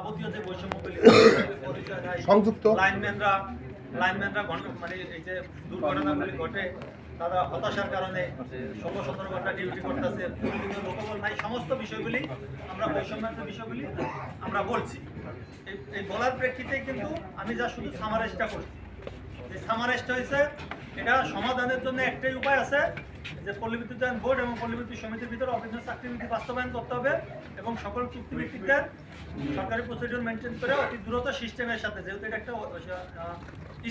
যাবতীয় যে বৈষম্যগুলি সংযুক্ত লাইনম্যানরা মানে এই যে দুর্ঘটনাগুলি ঘটে তারা হতাশার কারণে 16-17 ঘন্টা ডিউটি করতেছে, পরিচিত লোকবল নাই, সমস্ত বিষয়গুলি আমরা বৈষম্যের বিষয়গুলি আমরা বলছি। এই বলার প্রেক্ষিতে কিন্তু আমি যা শুধু সামারাইজটা করছি, যে সামারাইজটা হয়েছে এটা সমাধানের জন্য একটাই উপায় আছে, যে পল্লী বিদ্যুতায়ন বোর্ড এবং পল্লী বিদ্যুৎ সমিতির ভিতরে অভিন্ন চাকরিনীতি বাস্তবায়ন করতে হবে এবং সকল চুক্তিভিত্তিকদের সরকারি প্রসিডিউর মেনটেন করে অতি দ্রুত সিস্টেমের সাথে, যেহেতু এটা একটা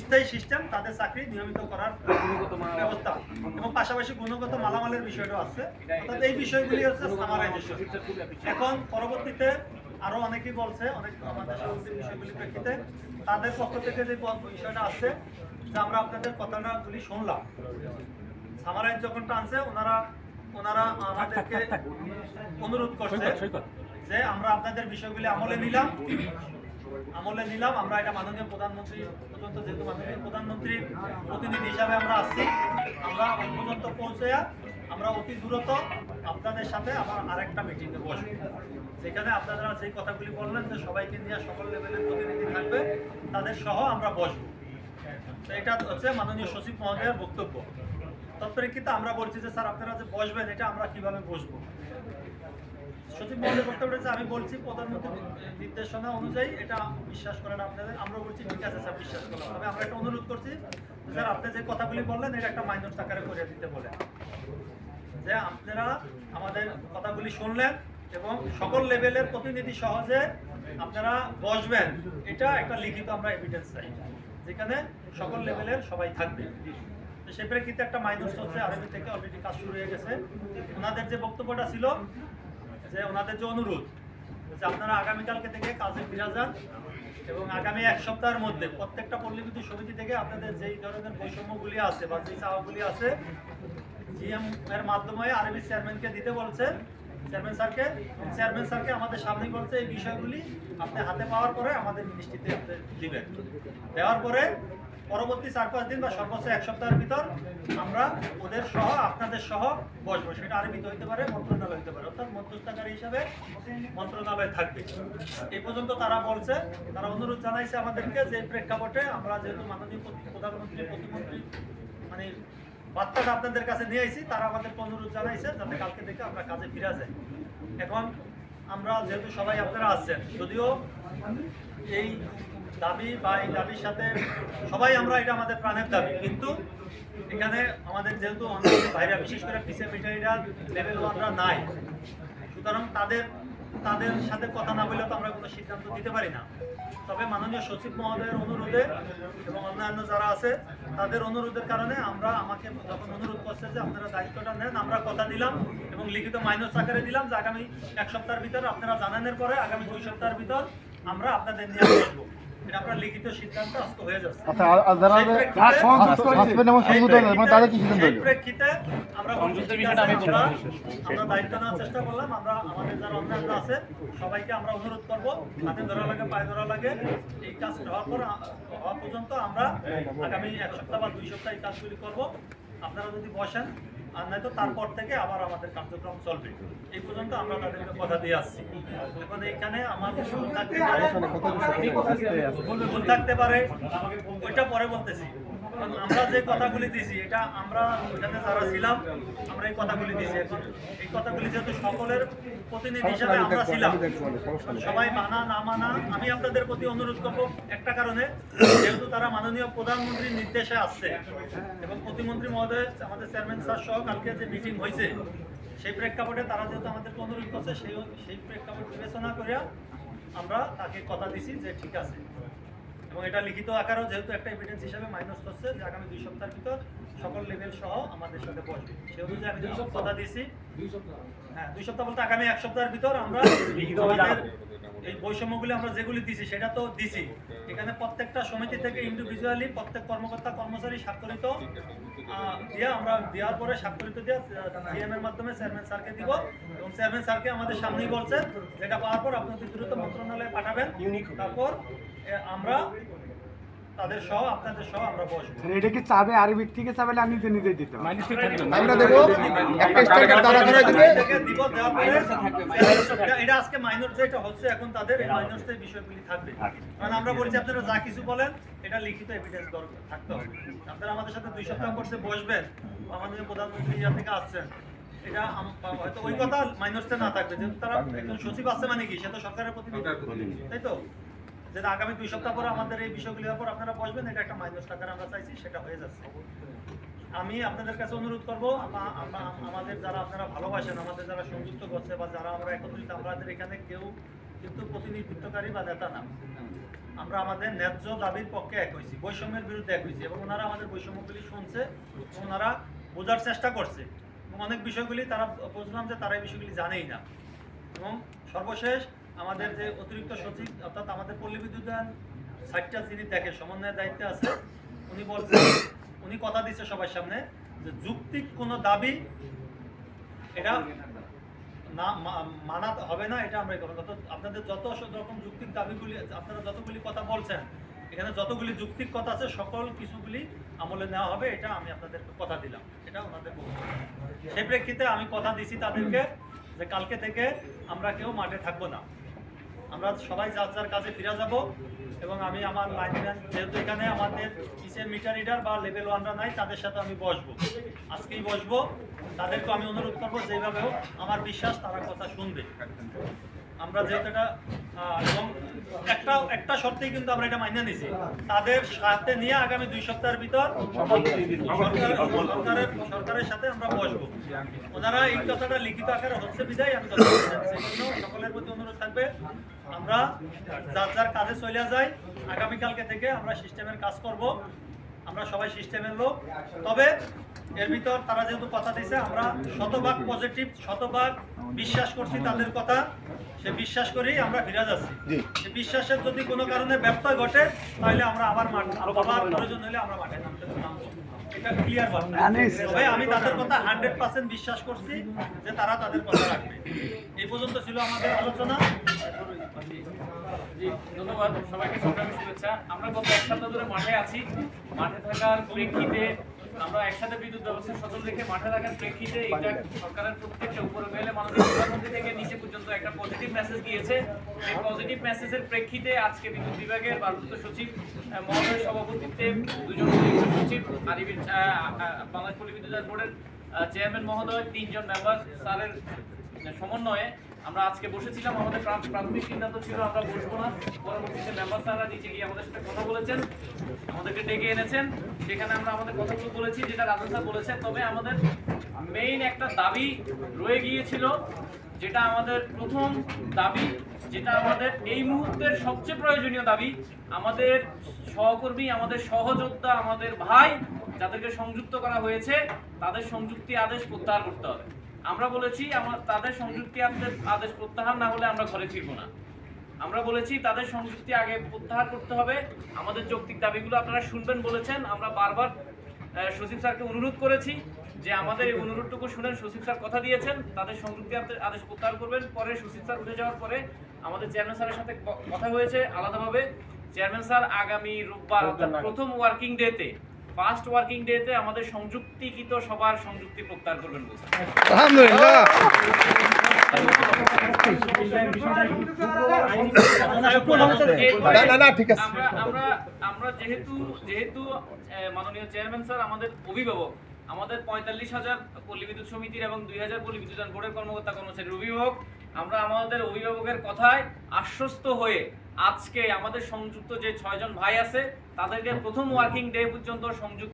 স্থায়ী সিস্টেম, তাদের চাকরি নিয়মিত করার ব্যবস্থা এবং পাশাপাশি গুণগত মালামালের বিষয়টাও আছে। অর্থাৎ এই বিষয়গুলি হচ্ছে সামারাইজেশন। এখন পরবর্তীতে আরো অনেকেই বলছে, অনেক আমাদের সাংস্কৃতিক বিষয়গুলির প্রেক্ষিতে তাদের পক্ষ থেকে যে বিষয়টা আছে যে আমরা আপনাদের কথাগুলি শুনলাম, সামারাইজ যখন টানছে ওনারা আমাদেরকে অনুরোধ করছে যে আমরা আপনাদের বিষয়গুলি আমলে নিলাম। আমরা এটা মাননীয় প্রধানমন্ত্রী পর্যন্ত, যেহেতু মাননীয় প্রধানমন্ত্রীর প্রতিনিধি হিসাবে আমরা আসছি, আমরা ওই পর্যন্ত পৌঁছে আমরা অতি দ্রুত আপনাদের সাথে আবার আরেকটা মিটিংয়ে বসবো, যেখানে আপনারা যে কথাগুলি বললেন যে সবাইকে নিয়ে সকল লেভেলের প্রতিনিধি থাকবে, তাদের সহ আমরা বসবো। এটা হচ্ছে মাননীয় সচিব মহোদয়ের বক্তব্য। তৎপরিপ্রেক্ষিতে আমরা বলছি যে স্যার আপনারা যে বসবেন এটা আমরা কিভাবে বসবো। সচিব মহোদয় বক্তব্য রয়েছে, আমি বলছি প্রধানমন্ত্রীর নির্দেশনা অনুযায়ী এটা বিশ্বাস করেন আপনাদের। আমরা বলছি ঠিক আছে স্যার, বিশ্বাস করলাম, তবে আমরা একটা অনুরোধ করছি স্যার আপনি যে কথাগুলি বললেন এটা একটা মাইনর আকারে করে দিতে বলে, যে আপনারা আমাদের কথাগুলি শুনলেন এবং সকল লেভেলের প্রতিনিধি সহজে আপনারা বসবেন, এটা একটা লিখিত আমরা এভিডেন্স চাই, যেখানে সকল লেভেলের সবাই থাকবে। সেই প্রেক্ষিতে একটা মাইনর হচ্ছে আরবি থেকে অলরেডি কাজ শুরু হয়ে গেছে। ওনাদের যে বক্তব্যটা ছিল, যে ওনাদের যে অনুরোধ যে আপনারা আগামীকালকে থেকে কাজে ফিরে যান এবং আগামী এক সপ্তাহের মধ্যে প্রত্যেকটা পল্লী বিদ্যুৎ সমিতি থেকে আপনাদের যেই ধরনের বৈষম্যগুলি আছে বা যে চাওয়াগুলি আছে জিএম এর মাধ্যমে আরবি চেয়ারম্যানকে দিতে বলছে, চেয়ারম্যান স্যারকে আমাদের সামনে বলছে এই বিষয়গুলি আপনি হাতে পাওয়ার পরে আমাদের মিনিস্ট্রিতে আপনি দিবেন। দেওয়ার পরে পরবর্তী 4-5 দিন বা সর্বোচ্চ এক সপ্তাহের ভিতর আমরা ওদের সহ আপনাদের সহ বসবো। সেটা আরবিতে হইতে পারে, মন্ত্রণালয় হইতে পারে, অর্থাৎ মধ্যস্থতাকারী হিসাবে মন্ত্রণালয় থাকবে। এই পর্যন্ত তারা বলছে, তারা অনুরোধ জানাইছে আমাদেরকে যে প্রেক্ষাপটে আমরা যেহেতু মাননীয় প্রধানমন্ত্রী প্রতিমন্ত্রী মানে বার্তাটা আপনাদের কাছে নিয়ে আইছি, তারা আমাদেরকে অনুরোধ জানাইছে যাতে কালকে থেকে আমরা কাজে ফিরে যাই। এখন আমরা যেহেতু সবাই আপনারা আসছেন, যদিও এই দাবি বা এই দাবির সাথে সবাই আমরা, এটা আমাদের প্রাণের দাবি, কিন্তু এখানে আমাদের যেহেতু অনেক ভাইরা বিশেষ করে পিসে মিটারিরা লেভেল 1রা নাই, সুতরাং তাদের সাথে কথা না বললে তো আমরা কোনো সিদ্ধান্ত দিতে পারি না। তবে মাননীয় সচিব মহোদয়ের অনুরোধে এবং অন্যান্য যারা আছে তাদের অনুরোধের কারণে আমাকে যখন অনুরোধ করছে যে আপনারা দায়িত্বটা নেন, আমরা কথা দিলাম এবং লিখিত মাইনর আকারে দিলাম যে আগামী এক সপ্তাহের ভিতর আপনারা জানানোর পরে আগামী 2 সপ্তাহের ভিতর আমরা আপনাদের নিয়ে আসবো। এটা আপনার লিখিত সিদ্ধান্ত আজকে হয়ে যাচ্ছে। আচ্ছা, আর যারা সাসপেন্ড এবং সংযুক্ত মানে তাদের কি সিদ্ধান্ত হলো? প্রেক্ষিতে আমরা আমরা দায়িত্ব নেওয়ার চেষ্টা করলাম। আমরা আমাদের যারা অন্যান্য আছে সবাইকে আমরা অনুরোধ করব, হাতে ধরা লাগে পায়ে ধরা লাগে, এই কাজ হওয়া পর্যন্ত আমরা আগামী 1 সপ্তাহ বা 2 সপ্তাহ এই কাজগুলি করব। আপনারা যদি বসেন, আর নয়তো তারপর থেকে আবার আমাদের কার্যক্রম চলবে। এই পর্যন্ত আমরা তাদেরকে কথা দিয়ে আসছি। এখন এখানে আমার ভুল থাকতে পারে, ওইটা পরে বলতেছি। আমরা যে কথাগুলি দিয়েছি এটা আমরা ওইখানে যারা ছিলাম আমরা এই কথাগুলি দিয়েছি। এখন এই কথাগুলি যেহেতু সকলের প্রতিনিধি হিসাবে আমরা ছিলাম, সবাই মানা না মানা, আমি আপনাদের প্রতি অনুরোধ করবো একটা কারণে, যেহেতু তারা মাননীয় প্রধানমন্ত্রীর নির্দেশে আসছে এবং প্রতিমন্ত্রী মহোদয় আমাদের চেয়ারম্যান স্যার সহ কালকে যে মিটিং হয়েছে সেই প্রেক্ষাপটে তারা যেহেতু আমাদেরকে অনুরোধ করছে, সেই প্রেক্ষাপট বিবেচনা করে আমরা তাকে কথা দিছি যে ঠিক আছে, এবং এটা লিখিত আকারেও যেহেতু একটা এভিডেন্স হিসাবে মাইনাস করছে যে আগামী 2 সপ্তাহের ভিতর সকল লেভেল সহ আমাদের সাথে বসবে। সে অনুযায়ী আমি কথা দিয়েছি। হ্যাঁ, 2 সপ্তাহ বলতে আগামী 1 সপ্তাহের ভিতর আমরা এই বৈষম্যগুলি আমরা যেগুলি দিছি সেটা তো দিছি। এখানে প্রত্যেকটা সমিতি থেকে ইন্ডিভিজুয়ালি প্রত্যেক কর্মকর্তা কর্মচারী স্বাক্ষরিত দিয়ে আমরা দেওয়ার পরে স্বাক্ষরিত দিয়ে জিএম এর মাধ্যমে চেয়ারম্যান স্যারকে দিব এবং চেয়ারম্যান স্যারকে আমাদের সামনেই বলছে যেটা পাওয়ার পর আপনি দ্রুত মন্ত্রণালয়ে পাঠাবেন। তারপর আমরা তাদের সহ আপনাদের সহ আমরা বসবো। এটা কি চাবে আরবির থেকে চাবে না নিজে নিজে দিতে হবে? আমরা দেবো একটা স্ট্রাইকার দাঁড়া করে দিবে থেকে দিব, দেওয়ার পরে এটা আজকে মাইনর যেটা হচ্ছে এখন তাদের এই মাইনরসের বিষয়গুলি থাকবে। কারণ আমরা বলছি আপনারা যা কিছু বলেন এটা লিখিত এভিডেন্স দরকার থাকতে হবে। আপনারা আমাদের সাথে 2 সপ্তাহ করতে বসবেন, আমাদের প্রধানমন্ত্রী ইয়া থেকে আসছেন, এটা হয়তো ওই কথা মাইনরসে না থাকবে, যেহেতু তারা একজন সচিব আছে মানে কি সে তো সরকারের প্রতিনিধি, তাই তো? যেটা আগামী 2 সপ্তাহ পরে আমাদের এই বিষয়গুলির উপর আপনারা বসবেন, এটা একটা মাইনর আকারে আমরা চাইছি, সেটা হয়ে যাচ্ছে। আমি আপনাদের কাছে অনুরোধ করবো, আমাদের যারা আপনারা ভালোবাসেন, আমাদের যারা সংযুক্ত করছে বা যারা আমরা একত্রিত, আমাদের এখানে কেউ কিন্তু প্রতিনিধিত্বকারী বা নেতা না। আমরা আমাদের ন্যায্য দাবির পক্ষে এক হয়েছি, বৈষম্যের বিরুদ্ধে এক হয়েছি, এবং ওনারা আমাদের বৈষম্যগুলি শুনছে, ওনারা বোঝার চেষ্টা করছে, এবং অনেক বিষয়গুলি তারা বুঝলাম যে তারা এই বিষয়গুলি জানেই না। এবং সর্বশেষ আমাদের যে অতিরিক্ত সচিব অর্থাৎ আমাদের পল্লী বিদ্যুতায়ন সাইটটা যিনি দেখে সমন্বয়ের দায়িত্বে আছে, উনি বলছেন, উনি কথা দিচ্ছে সবার সামনে যে যৌক্তিক কোনো দাবি এটা না মানা হবে না, এটা আমরা করব। আপনাদের যত রকম যৌক্তিক দাবিগুলি, আপনারা যতগুলি কথা বলছেন, এখানে যতগুলি যৌক্তিক কথা আছে সকল কিছুগুলি আমলে নেওয়া হবে, এটা আমি আপনাদেরকে কথা দিলাম, এটা ওনাদের বক্তব্য। সেই প্রেক্ষিতে আমি কথা দিছি তাদেরকে যে কালকে থেকে আমরা কেউ মাঠে থাকবো না, আমরা সবাই যার যার কাজে ফিরে যাব। এবং আমি আমার লাইনম্যান, যেহেতু এখানে আমাদের কিসের মিটার রিডার বা লেভেল 1রা নাই, তাদের সাথে আমি বসবো, আজকেই বসবো। তাদেরকে আমি অনুরোধ করবো যেভাবে হোক, আমার বিশ্বাস তারা কথা শুনবে। আমরা যেহেতু এটা এবং একটা শর্তেই কিন্তু আমরা এটা মাইনে নিছি, তাদের সাথে নিয়ে আগামী 2 সপ্তাহের ভিতর সরকারের সাথে আমরা বসবো। ওনারা এই কথাটা লিখিত আকারে হচ্ছে বিদায় আমি কথা বলতে চাচ্ছি। সকলের প্রতি অনুরোধ থাকবে, আমরা যার যার কাজে চলে যাই, আগামীকালকে থেকে আমরা সিস্টেমের কাজ করব, আমরা সবাই সিস্টেমের লোক। তবে এর ভিতর তারা যেহেতু কথা দিয়েছে, আমরা শতভাগ পজিটিভ, শতভাগ বিশ্বাস করছি তাদের কথা, সে বিশ্বাস করেই আমরা ফিরে যাচ্ছি। সে বিশ্বাসের যদি কোনো কারণে ব্যত্যয় ঘটে, তাহলে আমরা আবার প্রয়োজন হলে আমরা মাঠে নামবো, এটা ক্লিয়ার কথা। তবে আমি তাদের কথা 100% বিশ্বাস করছি যে তারা তাদের কথা রাখবে। এই পর্যন্ত ছিল আমাদের আলোচনা। ধন্যবাদ সবাইকে, সংগ্রামী শুভেচ্ছা। আমরা গত 1 সপ্তাহ ধরে মাঠে আছি। মাঠে থাকার প্রেক্ষিতে আমরা একসাথে বিদ্যুৎ ব্যবস্থা সচল রেখে মাঠে থাকার প্রেক্ষিতে এটা সরকারের প্রত্যেকটা উপরে মেলে মাননীয় প্রধানমন্ত্রী থেকে নিচে পর্যন্ত একটা পজিটিভ মেসেজ গিয়েছে। এই পজিটিভ মেসেজের প্রেক্ষিতে আজকে বিদ্যুৎ বিভাগের ভারপ্রাপ্ত সচিব মহোদয়ের সভাপতিত্বে 2 জন সচিব, বাংলাদেশ পল্লী বিদ্যুৎ বোর্ডের চেয়ারম্যান মহোদয়, 3 জন মেম্বার স্যারের সমন্বয়ে আমরা আজকে বসেছিলাম। আমাদের প্রাথমিক সিদ্ধান্ত ছিল আমরা বসবো না, পরবর্তীতে মেম্বার স্যাররা নিচে গিয়ে আমাদের সাথে কথা বলেছেন, আমাদেরকে ডেকে এনেছেন, সেখানে আমরা আমাদের কথাগুলো বলেছি যেটা রাজন স্যার বলেছেন। তবে আমাদের মেইন একটা দাবি রয়ে গিয়েছিল, যেটা আমাদের প্রথম দাবি, যেটা আমাদের এই মুহূর্তের সবচেয়ে প্রয়োজনীয় দাবি। আমাদের সহকর্মী, আমাদের সহযোদ্ধা, আমাদের ভাই যাদেরকে সংযুক্ত করা হয়েছে, তাদের সংযুক্তি আদেশ প্রত্যাহার করতে হবে। আমরা বলেছি তাদের সংযুক্তি আদেশ প্রত্যাহার না হলে আমরা ঘরে ফিরবো না। আমরা বলেছি তাদের সংযুক্তি আগে প্রত্যাহার করতে হবে। আমাদের যৌক্তিক দাবিগুলো আপনারা শুনবেন বলেছেন। আমরা বারবার সচিব স্যারকে অনুরোধ করেছি যে আমাদের এই অনুরোধটুকু শুনেন। সচিব স্যার কথা দিয়েছেন তাদের সংযুক্তি আদেশ প্রত্যাহার করবেন। পরে সচিব স্যার উঠে যাওয়ার পরে আমাদের চেয়ারম্যান স্যারের সাথে কথা হয়েছে আলাদাভাবে। চেয়ারম্যান স্যার আগামী রোববার অর্থাৎ প্রথম ওয়ার্কিং ডেতে, ফার্স্ট ওয়ার্কিং ডেতে আমাদের সংযুক্তিকৃত সবার সংযুক্তি প্রত্যাহার করবেন বলছেন। আলহামদুলিল্লাহ। না ঠিক আছে। আমরা যেহেতু মাননীয় চেয়ারম্যান স্যার আমাদের অভিভাবক, আমাদের 45,000 পল্লী বিদ্যুৎ সমিতির এবং 2,000 পল্লী বিদ্যুৎ বোর্ডের কর্মকর্তা কর্মচারীর অভিভাবক, আমরা আমাদের অভিভাবকের কথায় আশ্বস্ত হয়ে আজকে আমাদের সংযুক্ত যে 6 জন ভাই আছে তাদেরকে প্রথম ওয়ার্কিং ডে পর্যন্ত সংযুক্ত